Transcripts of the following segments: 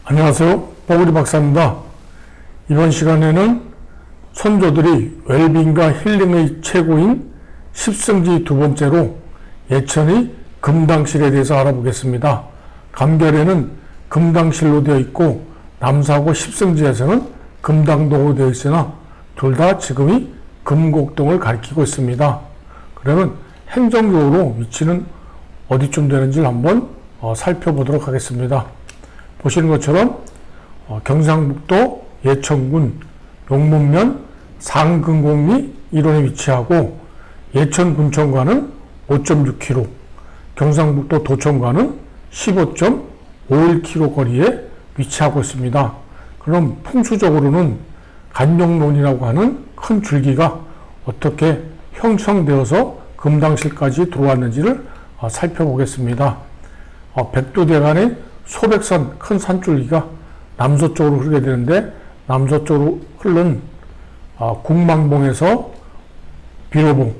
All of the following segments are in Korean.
안녕하세요. 뽀글이 박사입니다. 이번 시간에는 선조들이 웰빙과 힐링의 최고인 십성지 두 번째로 예천의 금당실에 대해서 알아보겠습니다. 감결에는 금당실로 되어 있고 남사고 십성지에서는 금당동으로 되어 있으나 둘 다 지금의 금곡동을 가리키고 있습니다. 그러면 행정적으로 위치는 어디쯤 되는지를 한번 살펴보도록 하겠습니다. 보시는 것처럼 경상북도 예천군 용문면 상근곡리 일원에 위치하고 예천군청과는 5.6km, 경상북도 도청과는 15.51km 거리에 위치하고 있습니다. 그럼 풍수적으로는 간룡론이라고 하는 큰 줄기가 어떻게 형성되어서 금당실까지 들어왔는지를 살펴보겠습니다. 백두대간의 소백산 큰 산줄기가 남서쪽으로 흐르게 되는데 남서쪽으로 흐른 국망봉에서 비로봉,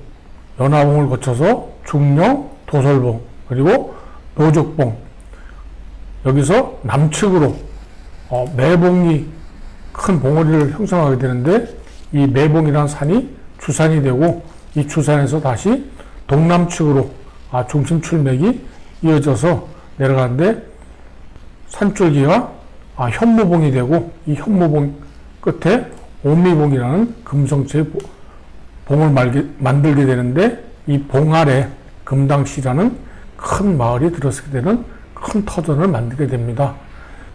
연화봉을 거쳐서 중령, 도설봉, 그리고 노족봉, 여기서 남측으로 매봉이 큰 봉우리를 형성하게 되는데 이 매봉이라는 산이 주산이 되고 이 주산에서 다시 동남측으로 중심 출맥이 이어져서 내려가는데 산줄기가 현무봉이 되고 이 현무봉 끝에 오미봉이라는 금성체의 봉을 만들게 되는데 이 봉 아래 금당시라는 큰 마을이 들어서게 되는 큰 터전을 만들게 됩니다.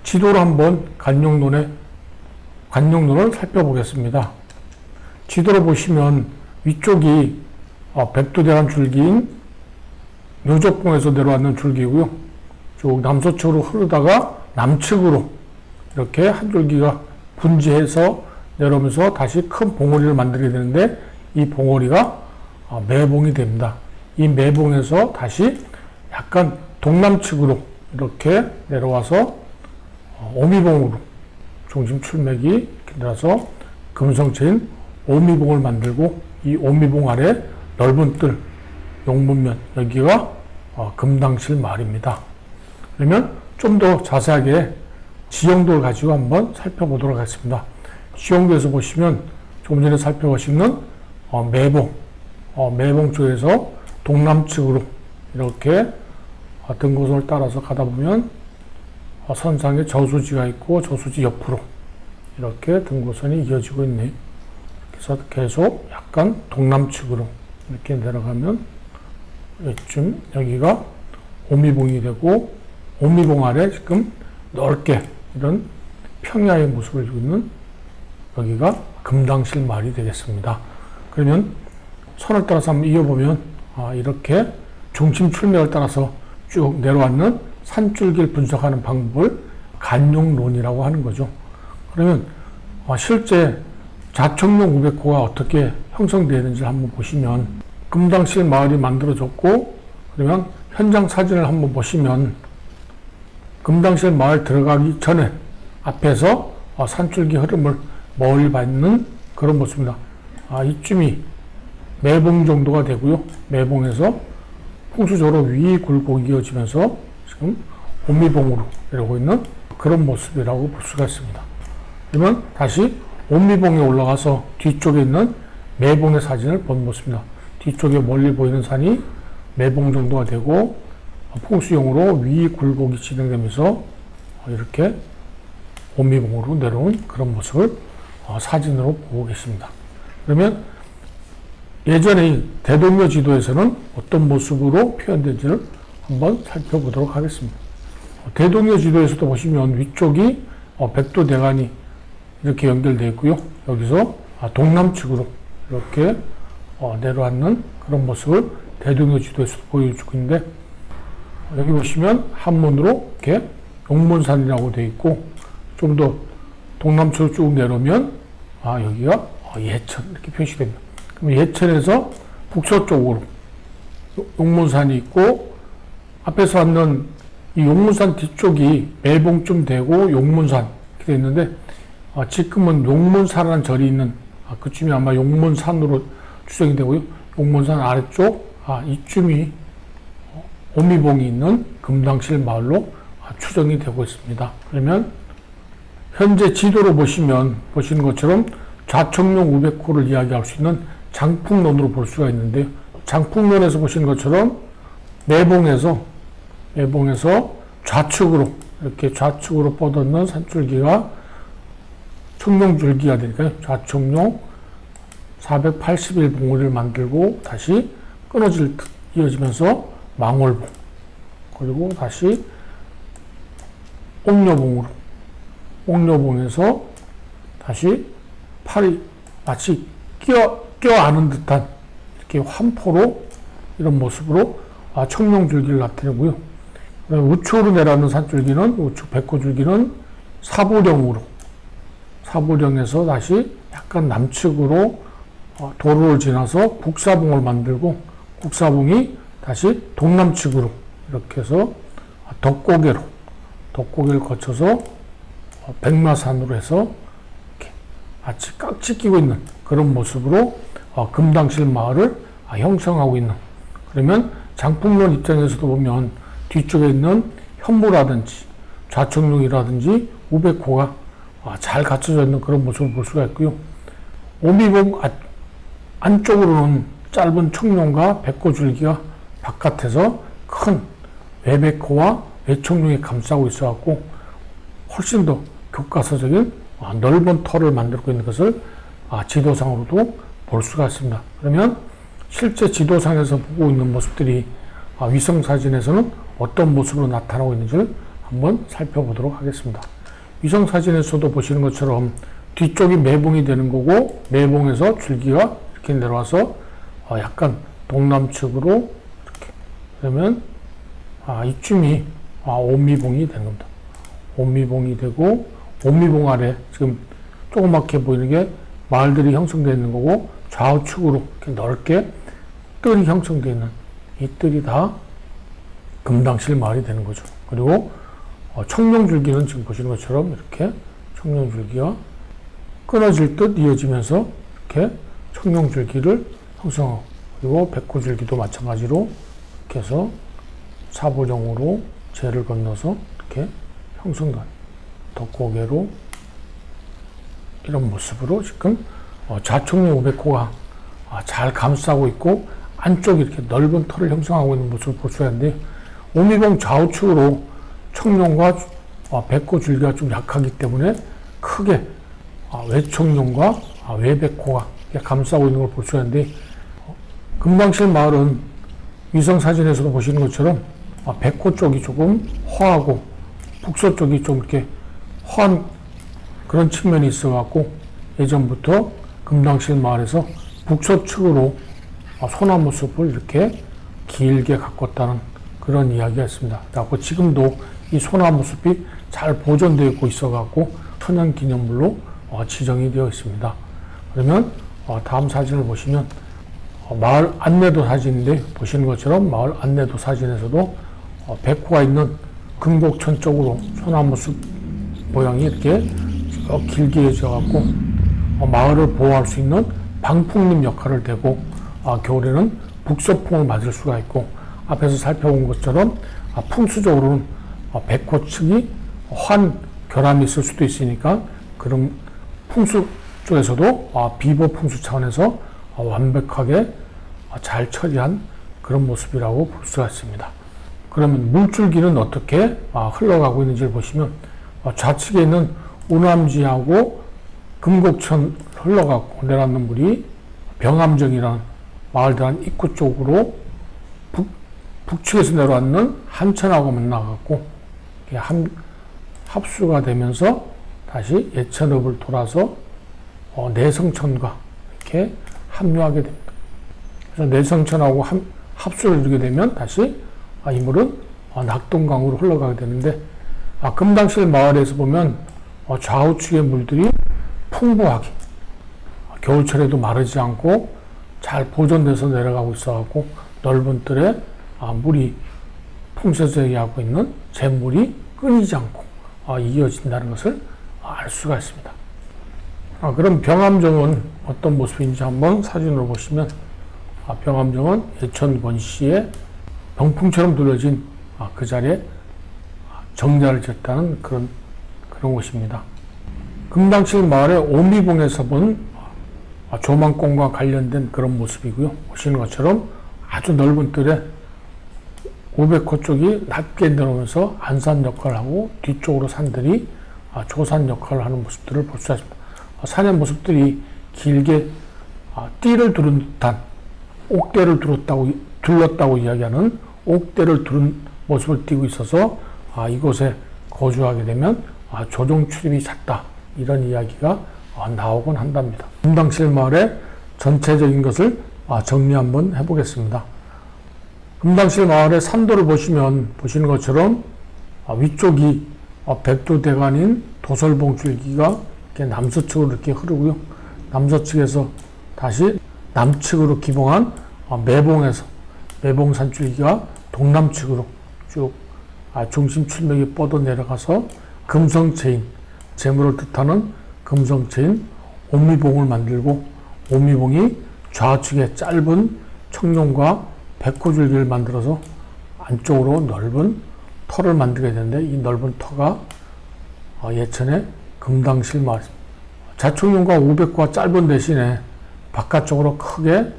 지도로 한번 간룡론을 살펴보겠습니다. 지도로 보시면 위쪽이 백두대간 줄기인 묘적봉에서 내려왔는 줄기고요. 쭉 남서쪽으로 흐르다가 남측으로 이렇게 한 줄기가 분지해서 내려오면서 다시 큰 봉우리를 만들게 되는데 이 봉우리가 매봉이 됩니다. 이 매봉에서 다시 약간 동남측으로 이렇게 내려와서 오미봉으로 중심 출맥이 이렇게 내려서 금성체인 오미봉을 만들고 이 오미봉 아래 넓은 뜰 용문면 여기가 금당실 마을입니다. 그러면 좀 더 자세하게 지형도를 가지고 한번 살펴보도록 하겠습니다. 지형도에서 보시면 조금 전에 살펴보시는 매봉 쪽에서 동남측으로 이렇게 등고선을 따라서 가다 보면 선상에 저수지가 있고 저수지 옆으로 이렇게 등고선이 이어지고 있네요. 그래서 계속 약간 동남측으로 이렇게 내려가면 이쯤 여기가 오미봉이 되고 오미봉 아래 지금 넓게 이런 평야의 모습을 지고 있는 여기가 금당실 마을이 되겠습니다. 그러면 선을 따라서 한번 이어보면 이렇게 중심 출맥을 따라서 쭉 내려왔는 산줄기를 분석하는 방법을 간룡론이라고 하는 거죠. 그러면 실제 자청룡 우백호가 어떻게 형성되는지 한번 보시면 금당실 마을이 만들어졌고 그러면 현장 사진을 한번 보시면 금당실 마을 들어가기 전에 앞에서 산줄기 흐름을 멀리 받는 그런 모습입니다. 이쯤이 매봉 정도가 되고요. 매봉에서 풍수적으로 위 굴곡이 이어지면서 지금 오미봉으로 내려오고 있는 그런 모습이라고 볼 수가 있습니다. 그러면 다시 오미봉에 올라가서 뒤쪽에 있는 매봉의 사진을 본 모습입니다. 뒤쪽에 멀리 보이는 산이 매봉 정도가 되고 풍수용으로 위 굴곡이 진행되면서 이렇게 오미봉으로 내려온 그런 모습을 사진으로 보고 계십니다. 그러면 예전의 대동여 지도에서는 어떤 모습으로 표현된지를 한번 살펴보도록 하겠습니다. 대동여 지도에서도 보시면 위쪽이 백두대간이 이렇게 연결되어 있고요. 여기서 동남측으로 이렇게 내려앉는 그런 모습을 대동여 지도에서 보여주고 있는데 여기 보시면 한문으로 이렇게 용문산이라고 되어 있고 좀 더 동남쪽으로 쭉 내려오면 여기가 예천 이렇게 표시됩니다. 그럼 예천에서 북서쪽으로 용문산이 있고 앞에서 왔는 이 용문산 뒤쪽이 매봉쯤 되고 용문산 이렇게 되어 있는데 지금은 용문산이라는 절이 있는 그쯤이 아마 용문산으로 추정이 되고요. 용문산 아래쪽 이쯤이 오미봉이 있는 금당실 마을로 추정이 되고 있습니다. 그러면 현재 지도로 보시는 것처럼 좌청룡 우백호를 이야기할 수 있는 장풍론으로 볼 수가 있는데요. 장풍론에서 보시는 것처럼 매봉에서 좌측으로 이렇게 좌측으로 뻗었는 산줄기가 청룡줄기가 되니까요. 좌청룡 481봉우리를 만들고 다시 끊어질 듯 이어지면서 망월봉, 그리고 다시 옥녀봉에서 다시 팔이 마치 껴안은 듯한 이렇게 환포로 이런 모습으로 청룡줄기를 나타내고요. 우측으로 내려오는 산줄기는 우측 백호줄기는 사보령에서 다시 약간 남측으로 도로를 지나서 국사봉을 만들고 국사봉이 다시 동남측으로 이렇게 해서 덕고개를 거쳐서 백마산으로 해서 이렇게 마치 깍지 끼고 있는 그런 모습으로 금당실 마을을 형성하고 있는, 그러면 장풍론 입장에서도 보면 뒤쪽에 있는 현무라든지 좌청룡이라든지 우백호가 잘 갖춰져 있는 그런 모습을 볼 수가 있고요. 오미봉 안쪽으로는 짧은 청룡과 백호줄기가 바깥에서 큰 외백호와 외청룡이 감싸고 있어갖고 훨씬 더 교과서적인 넓은 터를 만들고 있는 것을 지도상으로도 볼 수가 있습니다. 그러면 실제 지도상에서 보고 있는 모습들이 위성사진에서는 어떤 모습으로 나타나고 있는지를 한번 살펴보도록 하겠습니다. 위성사진에서도 보시는 것처럼 뒤쪽이 매봉이 되는 거고, 매봉에서 줄기가 이렇게 내려와서 약간 동남측으로 이렇게 그러면 이쯤이 오미봉이 되는 겁니다. 오미봉이 되고, 오미봉 아래 지금 조그맣게 보이는 게 마을들이 형성되어 있는 거고, 좌우측으로 이렇게 넓게 뜰이 형성되어 있는 이 뜰이 다 금당실 마을이 되는 거죠. 그리고 청룡줄기는 지금 보시는 것처럼 이렇게 청룡줄기가 끊어질 듯 이어지면서 이렇게 청룡줄기를 형성하고, 그리고 백호줄기도 마찬가지로 이렇게 해서 사보령으로 제를 건너서 이렇게 형성된 덕고개로 이런 모습으로 지금 좌청룡 우백호가 잘 감싸고 있고 안쪽에 이렇게 넓은 터를 형성하고 있는 모습을 볼 수가 있는데, 오미봉 좌우측으로 청룡과 백호 줄기가 좀 약하기 때문에 크게 외청룡과 외백호가 감싸고 있는 걸 볼 수가 있는데, 금당실 마을은 위성사진에서도 보시는 것처럼 백호 쪽이 조금 허하고 북서 쪽이 좀 이렇게 허한 그런 측면이 있어갖고 예전부터 금당실 마을에서 북서측으로 소나무 숲을 이렇게 길게 가꿨다는 그런 이야기가 있습니다. 그래서 지금도 이 소나무 숲이 잘 보존되어 있어갖고 천연기념물로 지정이 되어 있습니다. 그러면 다음 사진을 보시면 마을 안내도 사진인데, 보시는 것처럼 마을 안내도 사진에서도 백호가 있는 금곡천 쪽으로 소나무 숲 모양이 이렇게 쭉 길게 이어져갖고 마을을 보호할 수 있는 방풍림 역할을 대고 겨울에는 북서풍을 맞을 수가 있고, 앞에서 살펴본 것처럼 풍수적으로는 백호 측이 환 결함이 있을 수도 있으니까 그런 풍수 쪽에서도 비보 풍수 차원에서 완벽하게 잘 처리한 그런 모습이라고 볼 수가 있습니다. 그러면 물줄기는 어떻게 흘러가고 있는지를 보시면 좌측에 있는 우남지하고 금곡천 흘러가고 내려앉는 물이 병암정이라는 마을 대한 입구 쪽으로 북측에서 내려앉는 한천하고 만나갖고 합수가 되면서 다시 예천읍을 돌아서 내성천과 이렇게 합류하게 됩니다. 그래서 내성천하고 합수를 이루게 되면 다시 이 물은 낙동강으로 흘러가게 되는데, 금당실 마을에서 보면 좌우측의 물들이 풍부하게 겨울철에도 마르지 않고 잘 보존돼서 내려가고 있어갖고 넓은 뜰에 물이 풍서되게 하고 있는 잿물이 끊이지 않고 이어진다는 것을 알 수가 있습니다. 그럼 병암정은 어떤 모습인지 한번 사진으로 보시면, 병암정은 예천 권씨의 병풍처럼 둘러진 그 자리에 정자를 지었다는 그런 곳입니다. 금당실 마을의 오미봉에서 본 조망공과 관련된 그런 모습이고요. 보시는 것처럼 아주 넓은 뜰에 500호 쪽이 낮게 내려오면서 안산 역할을 하고 뒤쪽으로 산들이 조산 역할을 하는 모습들을 볼 수 있습니다. 산의 모습들이 길게 띠를 두른 듯한 옥대를 둘렀다고 이야기하는 옥대를 두른 모습을 띠고 있어서 이곳에 거주하게 되면 조종 출입이 잦다, 이런 이야기가 나오곤 한답니다. 금당실 마을의 전체적인 것을 정리 한번 해보겠습니다. 금당실 마을의 산도를 보시는 것처럼 위쪽이 백두대간인 도설봉줄기가 이렇게 남서측으로 이렇게 흐르고요. 남서측에서 다시 남측으로 기봉한 매봉산줄기가 동남측으로 쭉 중심 출맥이 뻗어 내려가서 금성체인, 재물을 뜻하는 금성체인 오미봉을 만들고, 오미봉이 좌측에 짧은 청룡과 백호줄기를 만들어서 안쪽으로 넓은 터를 만들게 되는데, 이 넓은 터가 예천의 금당실 마을, 좌청룡과 우백호가 짧은 대신에 바깥쪽으로 크게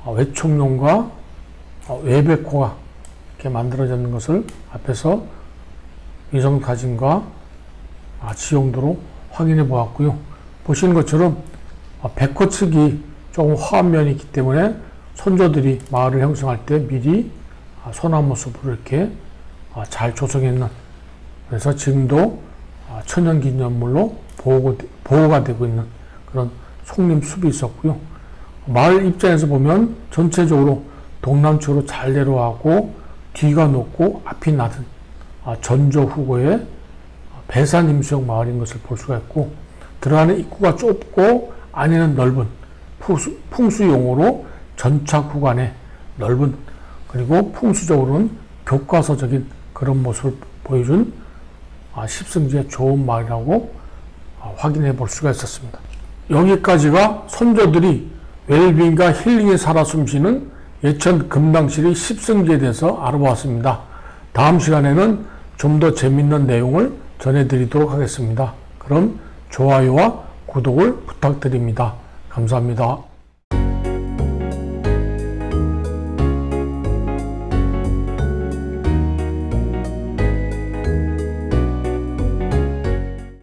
외청룡과 외백호가 이렇게 만들어지는 것을 앞에서 위성사진과 지형도로 확인해 보았고요. 보시는 것처럼 백호 측이 조금 화한 면이 있기 때문에 선조들이 마을을 형성할 때 미리 소나무 숲을 이렇게 잘 조성했는, 그래서 지금도 천연기념물로 보호가 되고 있는 그런 송림숲이 있었고요. 마을 입장에서 보면 전체적으로 동남쪽으로 잘 내려가고 뒤가 높고 앞이 낮은 전조후고의 배산임수형 마을인 것을 볼 수가 있고, 들어가는 입구가 좁고 안에는 넓은 풍수용어로 전착후관의 넓은, 그리고 풍수적으로는 교과서적인 그런 모습을 보여준 십승지의 좋은 마을이라고 확인해 볼 수가 있었습니다. 여기까지가 선조들이 웰빙과 힐링에 살아 숨쉬는 예천 금당실의 십승지에 대해서 알아보았습니다. 다음 시간에는 좀 더 재밌는 내용을 전해드리도록 하겠습니다. 그럼 좋아요와 구독을 부탁드립니다. 감사합니다.